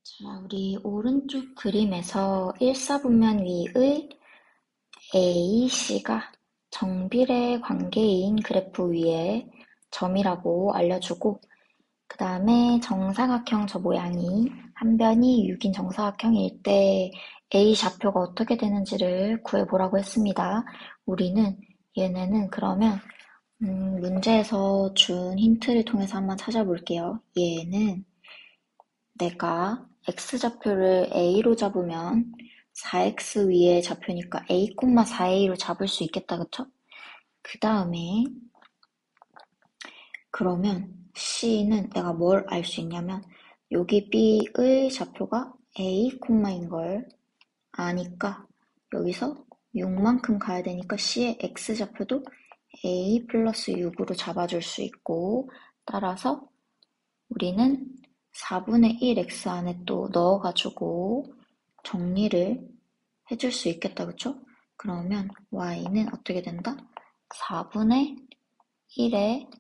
자, 우리 오른쪽 그림에서 일사분면 위의 AC가 정비례 관계인 그래프 위에 점이라고 알려주고, 그 다음에 정사각형 저 모양이 한 변이 6인 정사각형일 때 A 좌표가 어떻게 되는지를 구해보라고 했습니다. 우리는 얘네는 그러면 문제에서 준 힌트를 통해서 한번 찾아볼게요. 얘는 내가 x좌표를 a로 잡으면 4x 위에 좌표니까 a, 4a로 잡을 수 있겠다, 그쵸? 그 다음에 그러면 c는 내가 뭘 알 수 있냐면 여기 b의 좌표가 a, 인 걸 아니까 여기서 6만큼 가야 되니까 c의 x좌표도 a 플러스 6으로 잡아줄 수 있고, 따라서 우리는 4분의 1 x 안에 또 넣어가지고 정리를 해줄 수 있겠다, 그쵸? 그러면 y는 어떻게 된다? 4분의 1에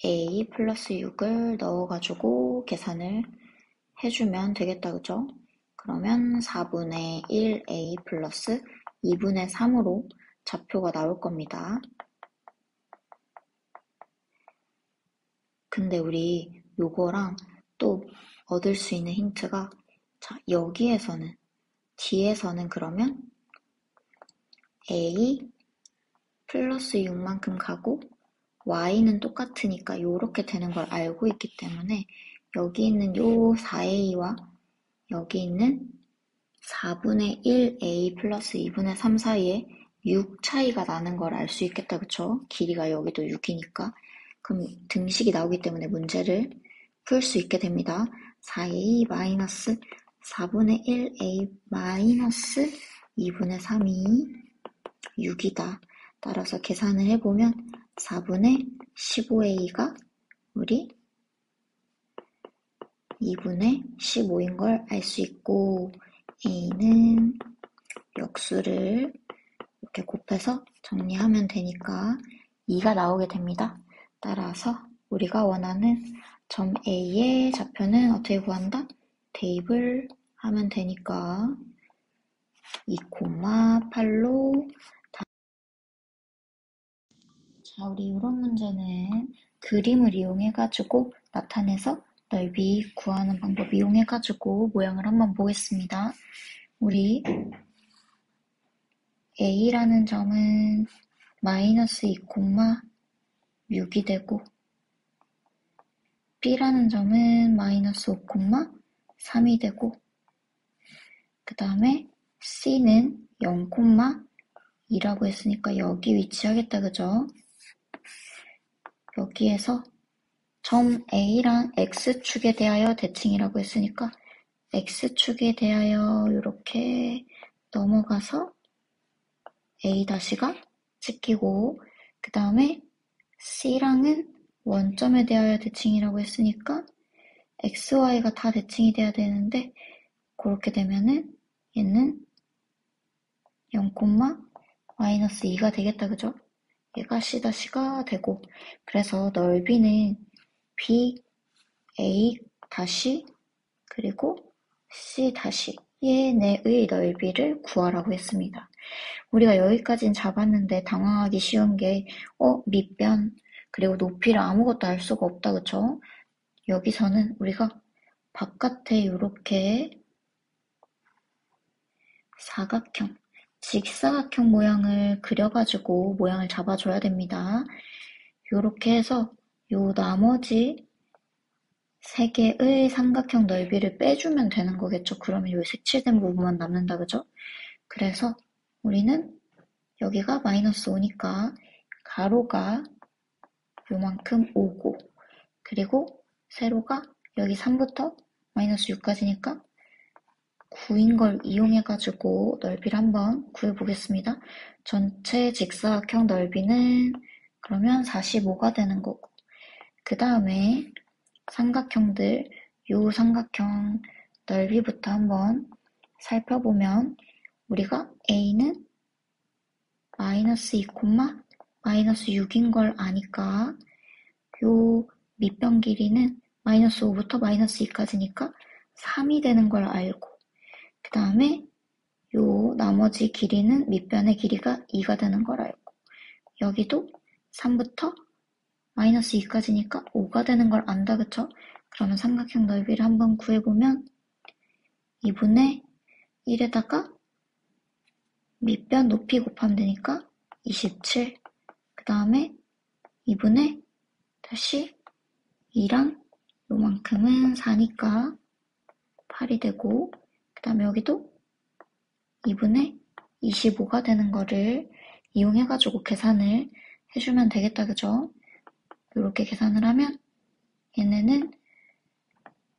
a 플러스 6을 넣어가지고 계산을 해주면 되겠다, 그쵸? 그러면 4분의 1a 플러스 2분의 3으로 좌표가 나올 겁니다. 근데 우리 요거랑 또 얻을 수 있는 힌트가, 자, 여기에서는 뒤에서는 그러면 a 플러스 6만큼 가고 y는 똑같으니까 요렇게 되는 걸 알고 있기 때문에 여기 있는 요 4a와 여기 있는 4분의 1a 플러스 2분의 3 사이에 6 차이가 나는 걸 알 수 있겠다, 그쵸? 길이가 여기도 6이니까. 그럼 등식이 나오기 때문에 문제를 풀 수 있게 됩니다. 4a 마이너스 4분의 1a 마이너스 2분의 3이 6이다. 따라서 계산을 해보면 4분의 15a가 우리 2분의 15인 걸 알 수 있고, a는 역수를 이렇게 곱해서 정리하면 되니까 2가 나오게 됩니다. 따라서 우리가 원하는 점 A의 좌표는 어떻게 구한다? 대입을 하면 되니까 2,8로. 자, 우리 이런 문제는 그림을 이용해가지고 나타내서 넓이 구하는 방법 이용해가지고 모양을 한번 보겠습니다. 우리 A라는 점은 마이너스 2,6이 되고, B라는 점은 마이너스 5,3이 되고, 그 다음에 C는 0,2라고 했으니까 여기 위치하겠다, 그죠? 여기에서 점 A랑 X축에 대하여 대칭이라고 했으니까 X축에 대하여 이렇게 넘어가서 A-가 찍히고, 그 다음에 C랑은 원점에 대하여 대칭이라고 했으니까 X, Y가 다 대칭이 돼야 되는데, 그렇게 되면은 얘는 0, 마이너스 2가 되겠다, 그죠? 얘가 C-가 되고, 그래서 넓이는 B, A 다시, 그리고 C 다시, 얘네의 넓이를 구하라고 했습니다. 우리가 여기까지는 잡았는데 당황하기 쉬운 게, 밑변, 그리고 높이를 아무것도 알 수가 없다, 그쵸? 여기서는 우리가 바깥에 이렇게 사각형, 직사각형 모양을 그려가지고 모양을 잡아줘야 됩니다. 이렇게 해서 요 나머지 세 개의 삼각형 넓이를 빼주면 되는 거겠죠. 그러면 요 색칠된 부분만 남는다, 그죠? 그래서 우리는 여기가 마이너스 5니까 가로가 요만큼 5고, 그리고 세로가 여기 3부터 마이너스 6까지니까 9인 걸 이용해가지고 넓이를 한번 구해보겠습니다. 전체 직사각형 넓이는 그러면 45가 되는 거고, 그 다음에 삼각형들, 요 삼각형 넓이부터 한번 살펴보면 우리가 A는 마이너스 2, 마이너스 6인 걸 아니까 요 밑변 길이는 마이너스 5부터 마이너스 2까지니까 3이 되는 걸 알고, 그 다음에 요 나머지 길이는 밑변의 길이가 2가 되는 걸 알고, 여기도 3부터 마이너스 2까지니까 5가 되는 걸 안다, 그쵸? 그러면 삼각형 넓이를 한번 구해보면 2분의 1에다가 밑변 높이 곱하면 되니까 27, 그 다음에 2분의 다시 2랑 요만큼은 4니까 8이 되고, 그 다음에 여기도 2분의 25가 되는 거를 이용해가지고 계산을 해주면 되겠다, 그죠? 이렇게 계산을 하면 얘네는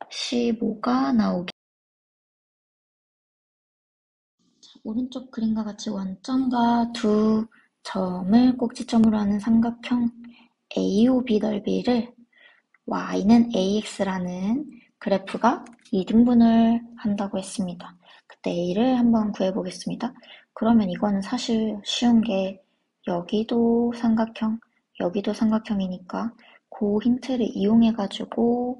15가 나오게. 자, 오른쪽 그림과 같이 원점과 두 점을 꼭지점으로 하는 삼각형 AOB 넓이를 y는 AX라는 그래프가 2등분을 한다고 했습니다. 그때 A를 한번 구해보겠습니다. 그러면 이거는 사실 쉬운 게 여기도 삼각형, 여기도 삼각형이니까 그 힌트를 이용해가지고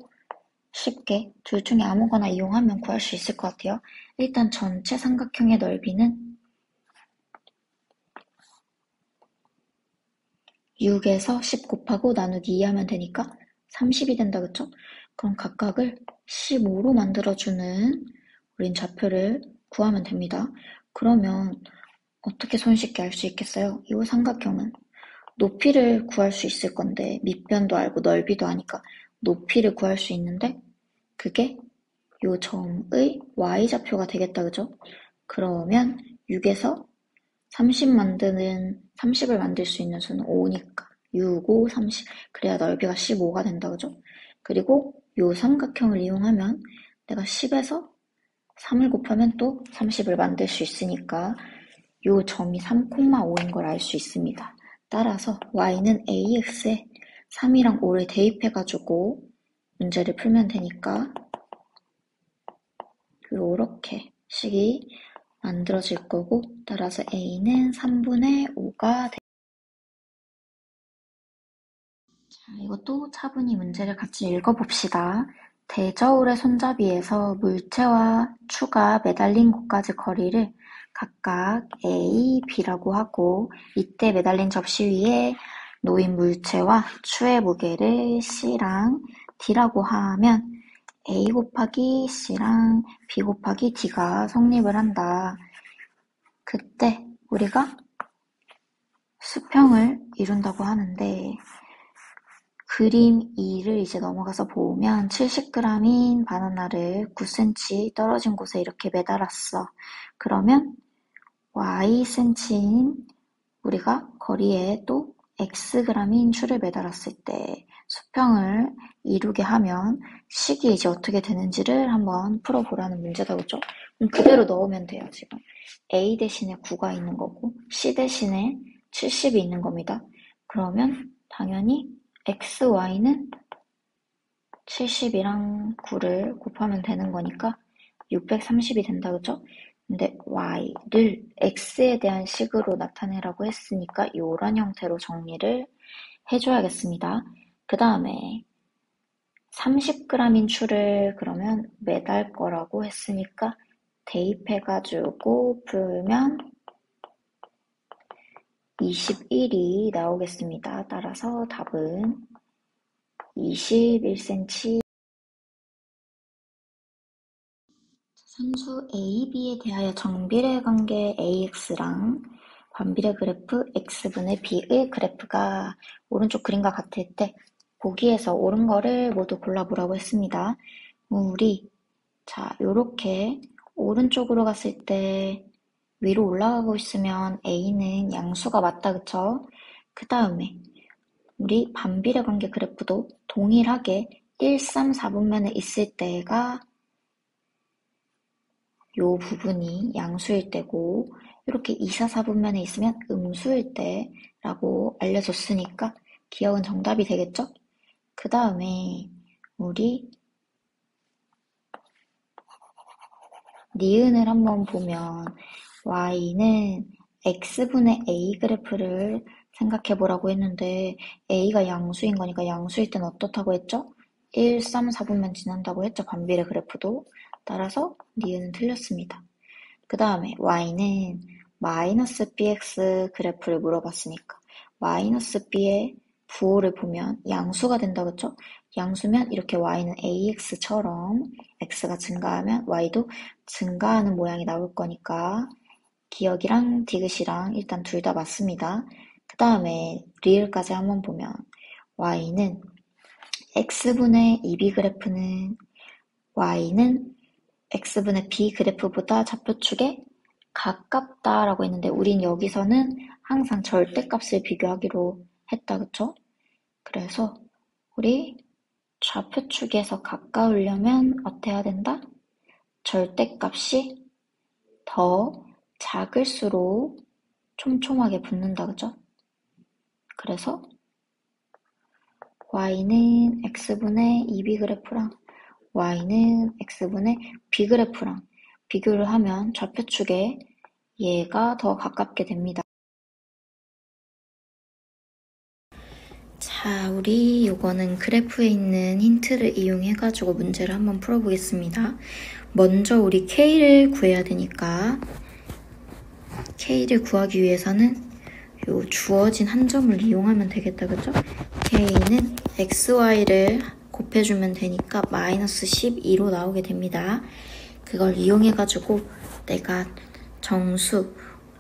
쉽게 둘 중에 아무거나 이용하면 구할 수 있을 것 같아요. 일단 전체 삼각형의 넓이는 6에서 10 곱하고 나누기 2 하면 되니까 30이 된다, 그쵸? 그럼 각각을 15로 만들어주는 우린 좌표를 구하면 됩니다. 그러면 어떻게 손쉽게 알 수 있겠어요? 이 삼각형은 높이를 구할 수 있을 건데 밑변도 알고 넓이도 아니까 높이를 구할 수 있는데 그게 요 점의 y좌표가 되겠다, 그죠? 그러면 6에서 30을 만들 수 있는 수는 5니까 6, 5, 30. 그래야 넓이가 15가 된다, 그죠? 그리고 요 삼각형을 이용하면 내가 10에서 3을 곱하면 또 30을 만들 수 있으니까 요 점이 3,5인 걸 알 수 있습니다. 따라서 y는 ax에 3이랑 5를 대입해가지고 문제를 풀면 되니까 요렇게 식이 만들어질 거고, 따라서 a는 3분의 5가 됩니다. 자, 이것도 차분히 문제를 같이 읽어봅시다. 대저울의 손잡이에서 물체와 추가 매달린 곳까지 거리를 각각 A, B라고 하고, 이때 매달린 접시 위에 놓인 물체와 추의 무게를 C랑 D라고 하면 A 곱하기 C랑 B 곱하기 D가 성립을 한다. 그때 우리가 수평을 이룬다고 하는데, 그림 2를 이제 넘어가서 보면 70g인 바나나를 9cm 떨어진 곳에 이렇게 매달았어. 그러면 ycm인 우리가 거리에 또 xg인 추를 매달았을 때 수평을 이루게 하면 식이 이제 어떻게 되는지를 한번 풀어보라는 문제다, 그죠? 그럼 그대로 넣으면 돼요, 지금. a 대신에 9가 있는 거고 c 대신에 70이 있는 겁니다. 그러면 당연히 x, y는 70이랑 9를 곱하면 되는 거니까 630이 된다, 그죠? 근데 y를 x에 대한 식으로 나타내라고 했으니까 이런 형태로 정리를 해줘야겠습니다. 그 다음에 30g인 추를 그러면 매달 거라고 했으니까 대입해가지고 풀면 21이 나오겠습니다. 따라서 답은 21cm. 산수 A, B에 대하여 정비례 관계 AX랑 반비례 그래프 X분의 B의 그래프가 오른쪽 그림과 같을 때 보기에서 옳은 거를 모두 골라보라고 했습니다. 자, 요렇게 오른쪽으로 갔을 때 위로 올라가고 있으면 A는 양수가 맞다, 그쵸? 그 다음에 우리 반비례 관계 그래프도 동일하게 1, 3, 4분면에 있을 때가 요 부분이 양수일 때고 이렇게 2, 4, 4분면에 있으면 음수일 때라고 알려줬으니까 기억은 정답이 되겠죠? 그 다음에 우리 니은을 한번 보면 y는 x분의 a 그래프를 생각해 보라고 했는데 a가 양수인 거니까 양수일 때는 어떻다고 했죠? 1, 3, 4분면 지난다고 했죠? 반비례 그래프도. 따라서 니은은 틀렸습니다. 그 다음에 y는 마이너스 bx 그래프를 물어봤으니까 마이너스 b의 부호를 보면 양수가 된다, 그쵸? 양수면 이렇게 y는 ax처럼 x가 증가하면 y도 증가하는 모양이 나올 거니까 기억이랑 디귿이랑 일단 둘 다 맞습니다. 그 다음에 리을까지 한번 보면 y는 x분의 2b 그래프는 y는 x분의 b 그래프보다 좌표축에 가깝다라고 했는데 우린 여기서는 항상 절대값을 비교하기로 했다, 그쵸? 그래서 우리 좌표축에서 가까우려면 어떻게 해야 된다? 절대값이 더 작을수록 촘촘하게 붙는다, 그죠? 그래서 y는 x분의 2b 그래프랑 y는 x분의 b 그래프랑 비교를 하면 좌표축에 얘가 더 가깝게 됩니다. 자, 우리 요거는 그래프에 있는 힌트를 이용해가지고 문제를 한번 풀어보겠습니다. 먼저 우리 K를 구해야 되니까 K를 구하기 위해서는 요 주어진 한 점을 이용하면 되겠다, 그죠? K는 XY를 곱해주면 되니까 마이너스 12로 나오게 됩니다. 그걸 이용해가지고 내가 정수,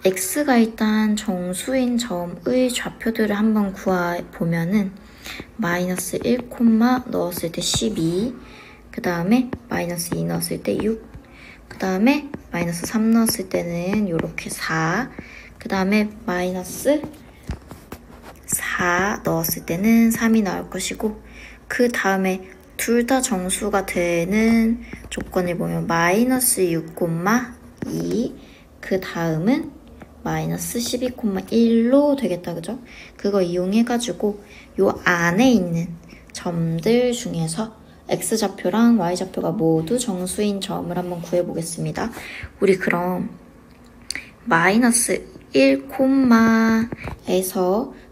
x가 일단 정수인 점의 좌표들을 한번 구해보면은 마이너스 1, 넣었을 때 12, 그 다음에 마이너스 2 넣었을 때 6, 그 다음에 마이너스 3 넣었을 때는 이렇게 4, 그 다음에 마이너스 4 넣었을 때는 3이 나올 것이고, 그 다음에 둘 다 정수가 되는 조건을 보면 마이너스 6, 2, 그 다음은 마이너스 12,1로 되겠다, 그죠? 그거 이용해가지고 요 안에 있는 점들 중에서 x좌표랑 y좌표가 모두 정수인 점을 한번 구해보겠습니다. 우리 그럼 마이너스 1,에서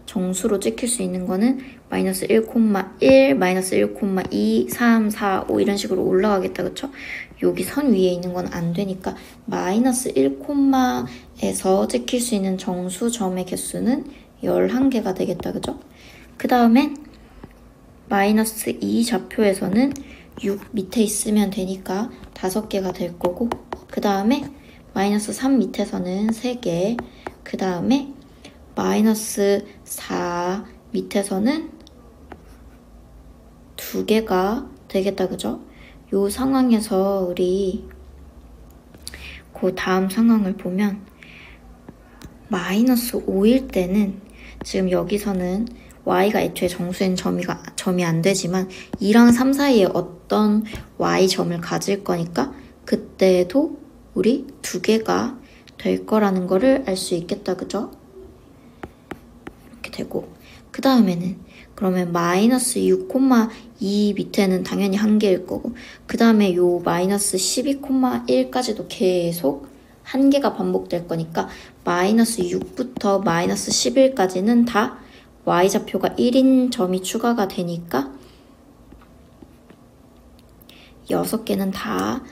정수로 찍힐 수 있는 거는 마이너스 1,1, 마이너스 1,2, 3, 4, 5 이런 식으로 올라가겠다, 그쵸? 여기 선 위에 있는 건 안 되니까 마이너스 1,에서 찍힐 수 있는 정수점의 개수는 11개가 되겠다, 그죠? 그 다음에 마이너스 2 좌표에서는 6 밑에 있으면 되니까 5개가 될 거고, 그 다음에 마이너스 3 밑에서는 3개, 그 다음에 마이너스 4 밑에서는 2개가 되겠다, 그죠? 요 상황에서 우리 그 다음 상황을 보면 마이너스 5일 때는 지금 여기서는 y가 애초에 정수인 점이 안 되지만 2랑 3 사이에 어떤 y점을 가질 거니까 그때도 우리 2개가 될 거라는 거를 알 수 있겠다, 그죠? 이렇게 되고, 그 다음에는 그러면 마이너스 6,2 밑에는 당연히 1개일 거고, 그 다음에 요 마이너스 12,1까지도 계속 1개가 반복될 거니까 마이너스 6부터 마이너스 11까지는 다 y좌표가 1인 점이 추가가 되니까 6개는 다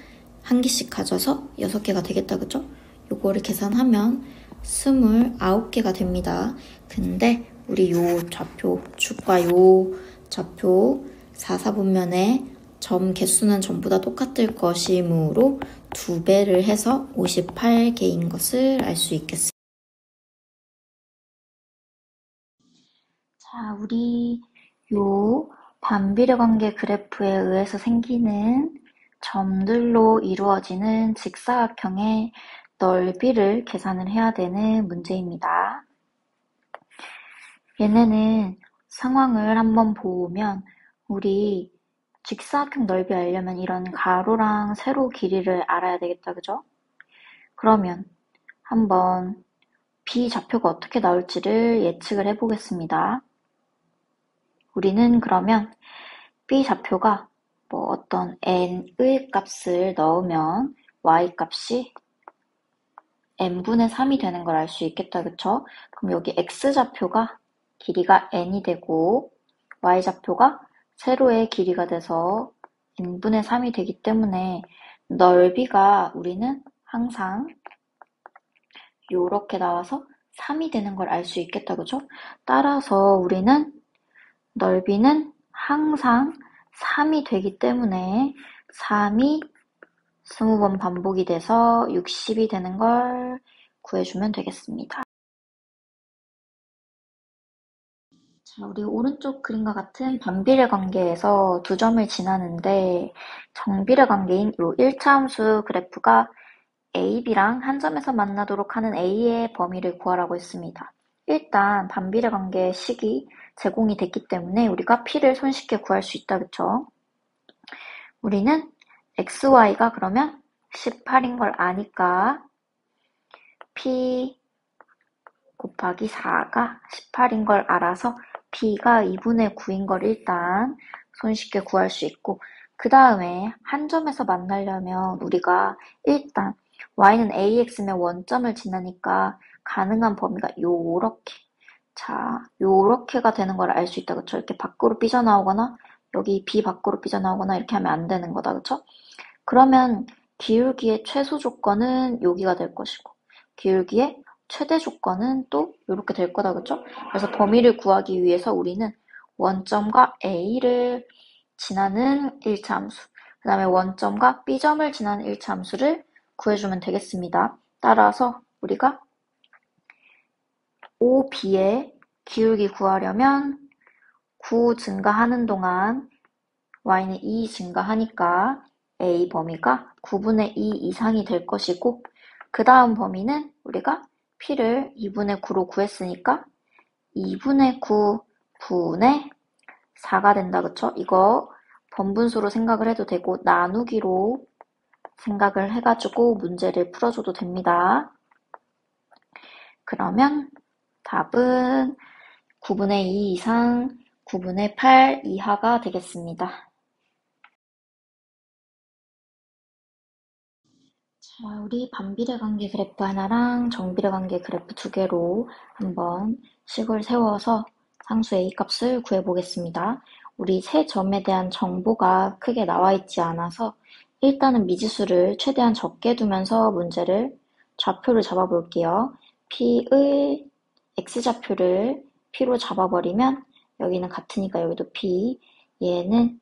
1개씩 가져서 6개가 되겠다, 그죠? 요거를 계산하면 29개가 됩니다. 근데 우리 요 좌표 축과 요 좌표 4, 4분면의 점 개수는 전부 다 똑같을 것이므로 2배를 해서 58개인 것을 알 수 있겠습니다. 자, 우리 요 반비례 관계 그래프에 의해서 생기는 점들로 이루어지는 직사각형의 넓이를 계산을 해야 되는 문제입니다. 얘네는 상황을 한번 보면 우리 직사각형 넓이 알려면 이런 가로랑 세로 길이를 알아야 되겠다, 그죠? 그러면 한번 B좌표가 어떻게 나올지를 예측을 해보겠습니다. 우리는 그러면 B좌표가 뭐 어떤 n의 값을 넣으면 y값이 n분의 3이 되는 걸 알 수 있겠다, 그쵸? 그럼 여기 x좌표가 길이가 n이 되고 y좌표가 세로의 길이가 돼서 n분의 3이 되기 때문에 넓이가 우리는 항상 요렇게 나와서 3이 되는 걸 알 수 있겠다, 그죠? 따라서 우리는 넓이는 항상 3이 되기 때문에 3이 20번 반복이 돼서 60이 되는 걸 구해주면 되겠습니다. 자, 우리 오른쪽 그림과 같은 반비례 관계에서 두 점을 지나는데 정비례 관계인 요 1차 함수 그래프가 A, B랑 한 점에서 만나도록 하는 A의 범위를 구하라고 했습니다. 일단 반비례 관계의 식이 제공이 됐기 때문에 우리가 P를 손쉽게 구할 수 있다, 그쵸? 우리는 XY가 그러면 18인 걸 아니까 P 곱하기 4가 18인 걸 알아서 B가 2분의 9인 걸 일단 손쉽게 구할 수 있고 그 다음에 한 점에서 만나려면 우리가 일단 y는 ax면 원점을 지나니까 가능한 범위가 요렇게 자 요렇게가 되는 걸 알 수 있다 그쵸? 이렇게 밖으로 삐져나오거나 여기 B 밖으로 삐져나오거나 이렇게 하면 안 되는 거다 그쵸? 그러면 기울기의 최소 조건은 여기가 될 것이고 기울기의 최대 조건은 또 이렇게 될 거다 그쵸? 그래서 범위를 구하기 위해서 우리는 원점과 A를 지나는 1차 함수 그 다음에 원점과 B점을 지나는 1차 함수를 구해주면 되겠습니다. 따라서 우리가 OB의 기울기 구하려면 9 증가하는 동안 y는 2 증가하니까 a 범위가 9분의 2 이상이 될 것이고 그 다음 범위는 우리가 p를 2분의 9로 구했으니까 2분의 9 분의 4가 된다 그쵸? 이거 번분수로 생각을 해도 되고 나누기로 생각을 해가지고 문제를 풀어줘도 됩니다. 그러면 답은 9분의 2 이상 9분의 8 이하가 되겠습니다. 자, 우리 반비례 관계 그래프 하나랑 정비례 관계 그래프 두 개로 한번 식을 세워서 상수 A 값을 구해보겠습니다. 우리 세 점에 대한 정보가 크게 나와 있지 않아서 일단은 미지수를 최대한 적게 두면서 문제를 좌표를 잡아볼게요. P의 X좌표를 P로 잡아버리면 여기는 같으니까 여기도 P, 얘는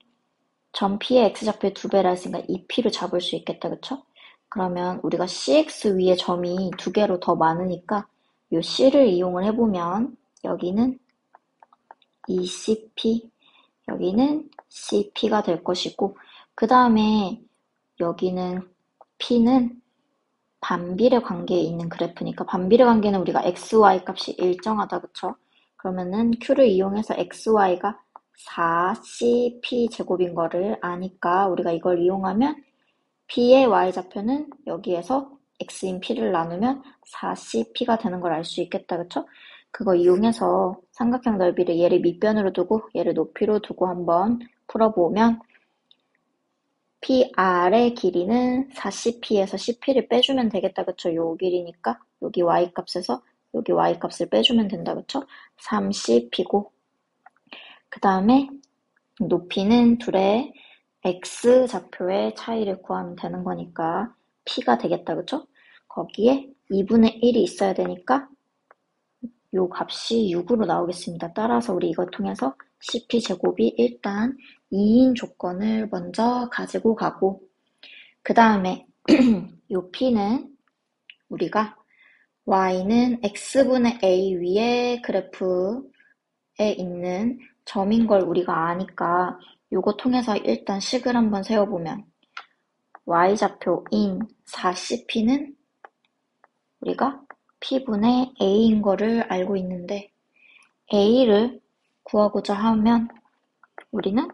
점 P의 X좌표의 2배라 했으니까 2P로 잡을 수 있겠다, 그쵸? 그러면 우리가 CX 위에 점이 두 개로 더 많으니까 이 C를 이용을 해보면 여기는 ECP, 여기는 CP가 될 것이고 그 다음에 여기는 P는 반비례 관계에 있는 그래프니까 반비례 관계는 우리가 XY 값이 일정하다 그쵸? 그러면은 Q를 이용해서 XY가 4CP 제곱인 거를 아니까 우리가 이걸 이용하면 P의 y좌표는 여기에서 x인 P를 나누면 4CP가 되는 걸 알 수 있겠다, 그쵸? 그거 이용해서 삼각형 넓이를 얘를 밑변으로 두고 얘를 높이로 두고 한번 풀어보면 PR의 길이는 4CP에서 CP를 빼주면 되겠다, 그쵸? 요 길이니까 여기 y값에서 여기 y값을 빼주면 된다, 그쵸? 3CP고 그 다음에 높이는 둘의 x좌표의 차이를 구하면 되는 거니까 p가 되겠다, 그쵸? 거기에 2분의 1이 있어야 되니까 요 값이 6으로 나오겠습니다. 따라서 우리 이거 통해서 cp제곱이 일단 2인 조건을 먼저 가지고 가고 그 다음에 요 p는 우리가 y는 x분의 a 위에 그래프에 있는 점인 걸 우리가 아니까 요거 통해서 일단 식을 한번 세워보면 y좌표인 4CP는 우리가 P분의 A인 거를 알고 있는데 A를 구하고자 하면 우리는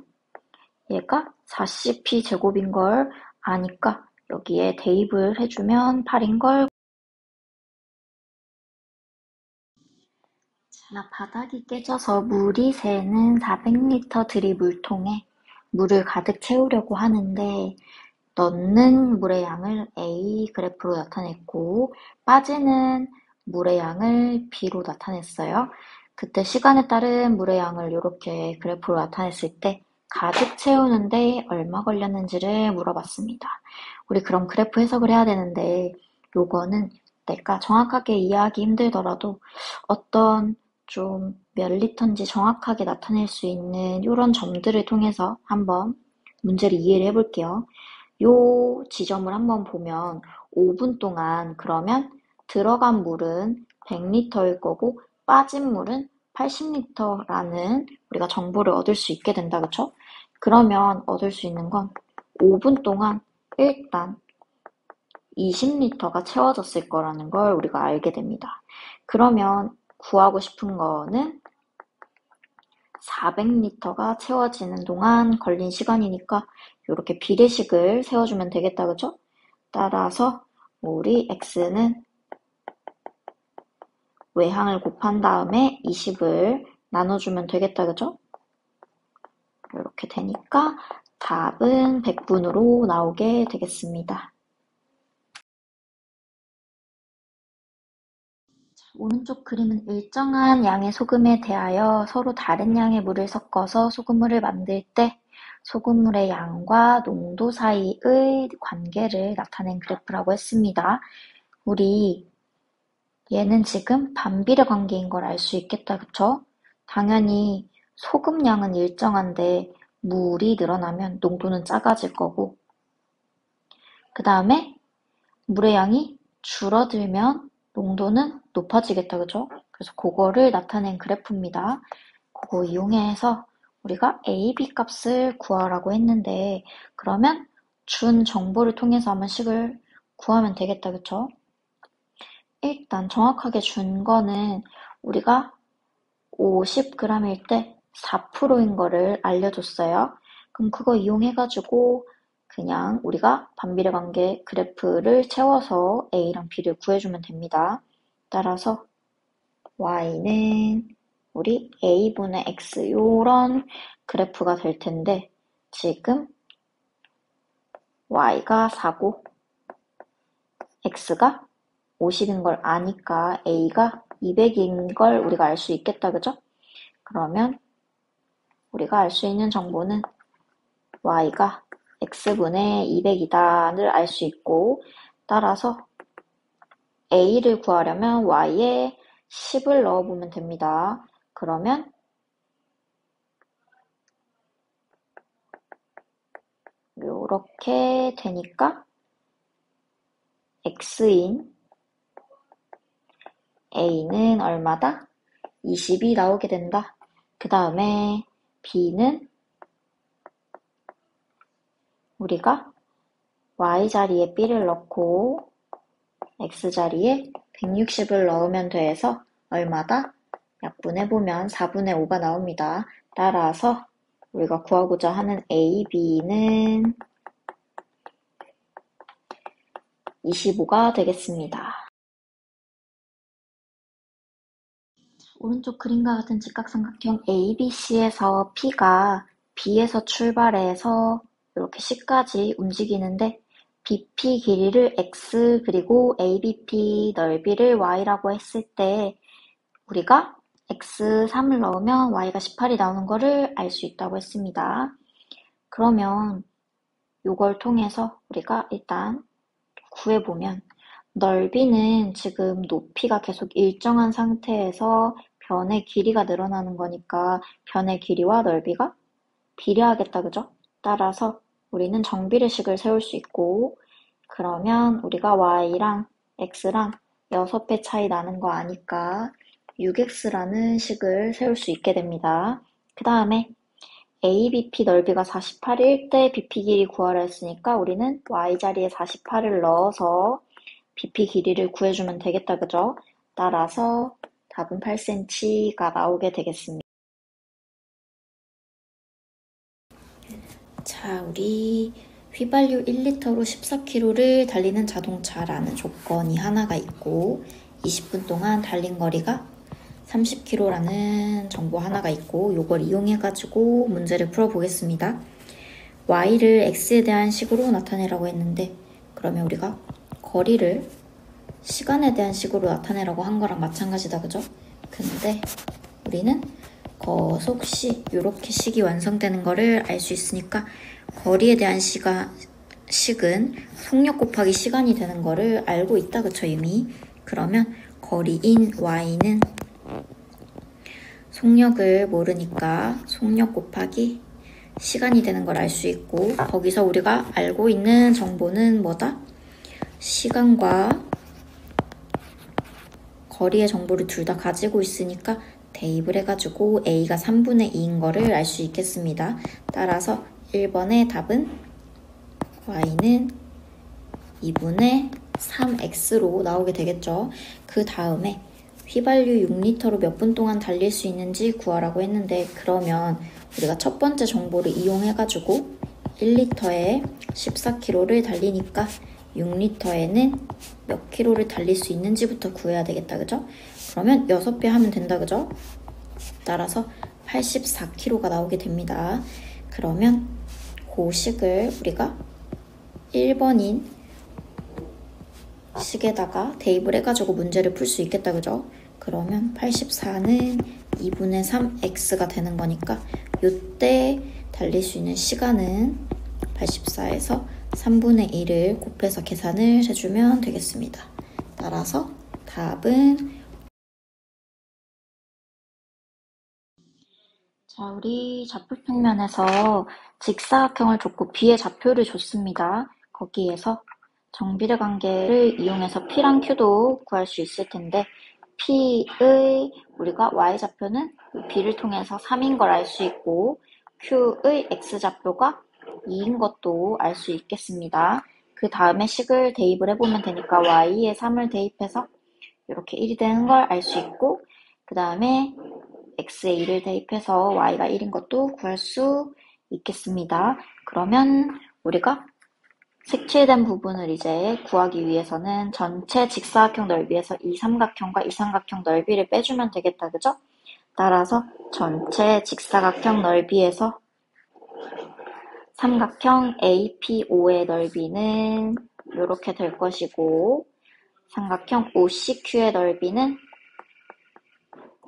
얘가 4CP 제곱인 걸 아니까 여기에 대입을 해주면 8인 걸. 자, 바닥이 깨져서 물이 새는 400리터 들이 물통에 물을 가득 채우려고 하는데 넣는 물의 양을 A 그래프로 나타냈고 빠지는 물의 양을 B로 나타냈어요. 그때 시간에 따른 물의 양을 이렇게 그래프로 나타냈을 때 가득 채우는데 얼마 걸렸는지를 물어봤습니다. 우리 그럼 그래프 해석을 해야 되는데 요거는 내가 정확하게 이해하기 힘들더라도 어떤 좀 몇 리터인지 정확하게 나타낼 수 있는 이런 점들을 통해서 한번 문제를 이해를 해볼게요. 요 지점을 한번 보면 5분 동안 그러면 들어간 물은 100리터일 거고 빠진 물은 80리터라는 우리가 정보를 얻을 수 있게 된다, 그쵸? 그러면 얻을 수 있는 건 5분 동안 일단 20리터가 채워졌을 거라는 걸 우리가 알게 됩니다. 그러면 구하고 싶은 거는 400리터가 채워지는 동안 걸린 시간이니까 이렇게 비례식을 세워주면 되겠다, 그죠? 따라서 우리 x는 외항을 곱한 다음에 20을 나눠주면 되겠다, 그죠? 이렇게 되니까 답은 100분으로 나오게 되겠습니다. 오른쪽 그림은 일정한 양의 소금에 대하여 서로 다른 양의 물을 섞어서 소금물을 만들 때 소금물의 양과 농도 사이의 관계를 나타낸 그래프라고 했습니다. 우리 얘는 지금 반비례 관계인 걸 알 수 있겠다, 그쵸? 당연히 소금 양은 일정한데 물이 늘어나면 농도는 작아질 거고 그 다음에 물의 양이 줄어들면 농도는 높아지겠다, 그죠? 그래서 그거를 나타낸 그래프입니다. 그거 이용해서 우리가 A, B 값을 구하라고 했는데 그러면 준 정보를 통해서 한번 식을 구하면 되겠다, 그쵸? 일단 정확하게 준 거는 우리가 50g일 때 4%인 거를 알려줬어요. 그럼 그거 이용해가지고 그냥 우리가 반비례 관계 그래프를 채워서 A랑 B를 구해주면 됩니다. 따라서 Y는 우리 A분의 X 요런 그래프가 될 텐데 지금 Y가 4고 X가 50인 걸 아니까 A가 200인 걸 우리가 알 수 있겠다, 그죠? 그러면 우리가 알 수 있는 정보는 Y가 X분의 200이다를 알 수 있고 따라서 A를 구하려면 Y에 10을 넣어보면 됩니다. 그러면 이렇게 되니까 X인 A는 얼마다? 20이 나오게 된다. 그 다음에 B는 우리가 Y자리에 B를 넣고 X자리에 160을 넣으면 돼서 얼마다? 약분해보면 4분의 5가 나옵니다. 따라서 우리가 구하고자 하는 A, B는 25가 되겠습니다. 오른쪽 그림과 같은 직각삼각형 ABC에서 P가 B에서 출발해서 이렇게 C까지 움직이는데 BP 길이를 X 그리고 ABP 넓이를 Y라고 했을 때 우리가 X3을 넣으면 Y가 18이 나오는 거를 알 수 있다고 했습니다. 그러면 이걸 통해서 우리가 일단 구해보면 넓이는 지금 높이가 계속 일정한 상태에서 변의 길이가 늘어나는 거니까 변의 길이와 넓이가 비례하겠다, 그죠? 따라서 우리는 정비례식을 세울 수 있고 그러면 우리가 y랑 x랑 6배 차이 나는 거 아니까 6x라는 식을 세울 수 있게 됩니다. 그 다음에 ABP 넓이가 48일 때 BP 길이 구하라 했으니까 우리는 y자리에 48을 넣어서 BP 길이를 구해주면 되겠다, 그죠? 따라서 답은 8cm가 나오게 되겠습니다. 자, 우리 휘발유 1리터로 14km를 달리는 자동차라는 조건이 하나가 있고 20분 동안 달린 거리가 30km라는 정보 하나가 있고 이걸 이용해가지고 문제를 풀어보겠습니다. y를 x에 대한 식으로 나타내라고 했는데 그러면 우리가 거리를 시간에 대한 식으로 나타내라고 한 거랑 마찬가지다, 그죠? 근데 우리는 거속식 이렇게 식이 완성되는 거를 알 수 있으니까 거리에 대한 식은 속력 곱하기 시간이 되는 거를 알고 있다, 그쵸, 이미? 그러면 거리인 y는 속력을 모르니까 속력 곱하기 시간이 되는 걸 알 수 있고, 거기서 우리가 알고 있는 정보는 뭐다? 시간과 거리의 정보를 둘 다 가지고 있으니까 대입을 해가지고 a가 3분의 2인 거를 알 수 있겠습니다. 따라서 1번의 답은 y는 2분의 3x로 나오게 되겠죠. 그 다음에 휘발유 6리터로 몇 분 동안 달릴 수 있는지 구하라고 했는데, 그러면 우리가 첫 번째 정보를 이용해가지고 1리터에 14km를 달리니까 6리터에는 몇 킬로를 달릴 수 있는지부터 구해야 되겠다, 그죠? 그러면 6배 하면 된다, 그죠? 따라서 84km가 나오게 됩니다. 그러면 그 식을 우리가 1번인 식에다가 대입을 해가지고 문제를 풀 수 있겠다, 그죠? 그러면 84는 2분의 3x가 되는 거니까 요때 달릴 수 있는 시간은 84에서 3분의 1을 곱해서 계산을 해주면 되겠습니다. 따라서 답은, 자, 우리 좌표 평면에서 직사각형을 줬고 B의 좌표를 줬습니다. 거기에서 정비례 관계를 이용해서 P랑 Q도 구할 수 있을 텐데, P의 우리가 Y좌표는 B를 통해서 3인 걸 알 수 있고, Q의 X좌표가 2인 것도 알 수 있겠습니다. 그 다음에 식을 대입을 해보면 되니까 Y에 3을 대입해서 이렇게 1이 되는 걸 알 수 있고, 그 다음에 x에 2를 대입해서 y가 1인 것도 구할 수 있겠습니다. 그러면 우리가 색칠된 부분을 이제 구하기 위해서는 전체 직사각형 넓이에서 이 삼각형과 이 삼각형 넓이를 빼주면 되겠다, 그죠? 따라서 전체 직사각형 넓이에서 삼각형 APO의 넓이는 이렇게 될 것이고, 삼각형 OCQ의 넓이는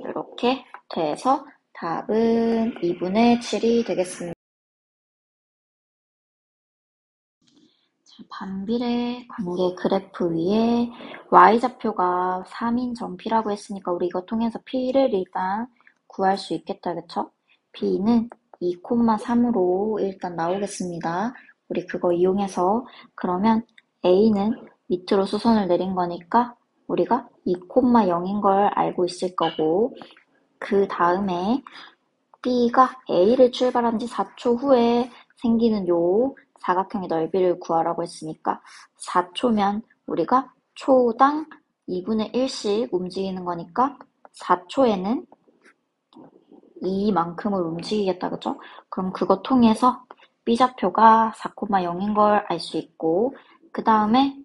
이렇게 돼서 답은 2분의 7이 되겠습니다. 자, 반비례 관계 그래프 위에 y좌표가 3인 점P라고 했으니까 우리 이거 통해서 P를 일단 구할 수 있겠다, 그쵸? P는 2,3으로 일단 나오겠습니다. 우리 그거 이용해서, 그러면 A는 밑으로 수선을 내린 거니까 우리가 2,0인 걸 알고 있을 거고, 그 다음에 B가 A를 출발한 지 4초 후에 생기는 요 사각형의 넓이를 구하라고 했으니까 4초면 우리가 초당 2분의 1씩 움직이는 거니까 4초에는 이만큼을 움직이겠다, 그죠? 그럼 그거 통해서 B좌표가 4,0인 걸 알 수 있고, 그 다음에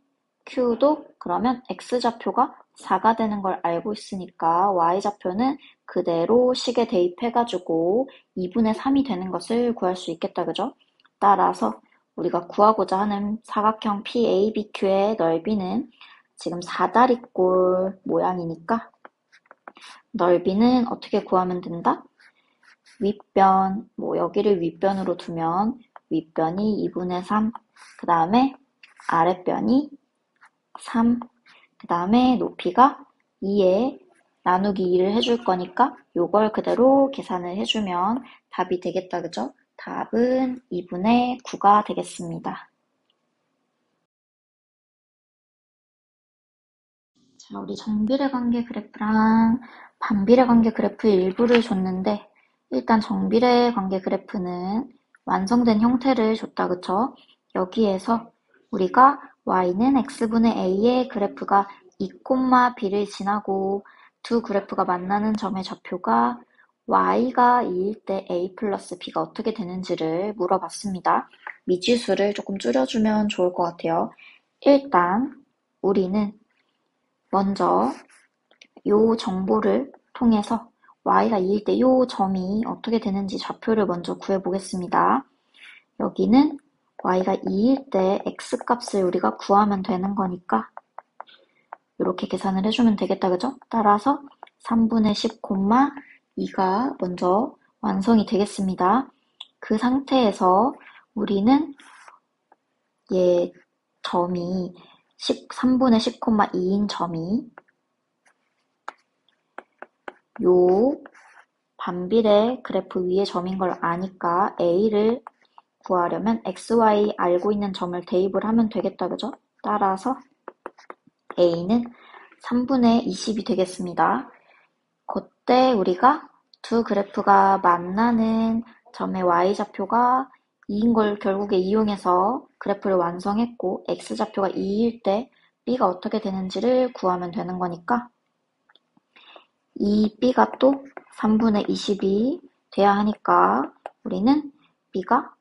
Q도 그러면 X좌표가 4가 되는 걸 알고 있으니까 Y좌표는 그대로 식에 대입해가지고 2분의 3이 되는 것을 구할 수 있겠다, 그죠? 따라서 우리가 구하고자 하는 사각형 PABQ의 넓이는 지금 사다리꼴 모양이니까 넓이는 어떻게 구하면 된다? 윗변, 여기를 윗변으로 두면 윗변이 2분의 3, 그 다음에 아랫변이 3, 그 다음에 높이가 2에 나누기 2를 해줄 거니까 요걸 그대로 계산을 해주면 답이 되겠다, 그죠? 답은 2분의 9가 되겠습니다. 자, 우리 정비례 관계 그래프랑 반비례 관계 그래프 일부를 줬는데, 일단 정비례 관계 그래프는 완성된 형태를 줬다, 그쵸? 여기에서 우리가 y는 x분의 a의 그래프가 2, b를 지나고 두 그래프가 만나는 점의 좌표가 y가 2일 때 a 플러스 b가 어떻게 되는지를 물어봤습니다. 미지수를 조금 줄여주면 좋을 것 같아요. 일단 우리는 먼저 요 정보를 통해서 y가 2일 때 요 점이 어떻게 되는지 좌표를 먼저 구해보겠습니다. 여기는 y가 2일 때 x값을 우리가 구하면 되는 거니까 이렇게 계산을 해주면 되겠다, 그죠? 따라서 3분의 10, 2가 먼저 완성이 되겠습니다. 그 상태에서 우리는 얘 점이 3분의 10,2인 점이 요 반비례 그래프 위의 점인 걸 아니까 A를 구하려면 XY 알고 있는 점을 대입을 하면 되겠다, 그죠? 따라서 A는 3분의 20이 되겠습니다. 그때 우리가 두 그래프가 만나는 점의 Y좌표가 2인 걸 결국에 이용해서 그래프를 완성했고 X좌표가 2일 때 B가 어떻게 되는지를 구하면 되는 거니까 이 B가 또 3분의 20이 돼야 하니까 우리는 B가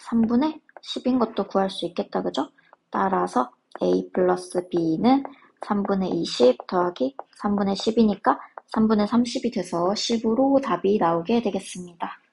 3분의 10인 것도 구할 수 있겠다, 그죠? 따라서 A 플러스 B는 3분의 20 더하기 3분의 10이니까 3분의 30이 돼서 10으로 답이 나오게 되겠습니다.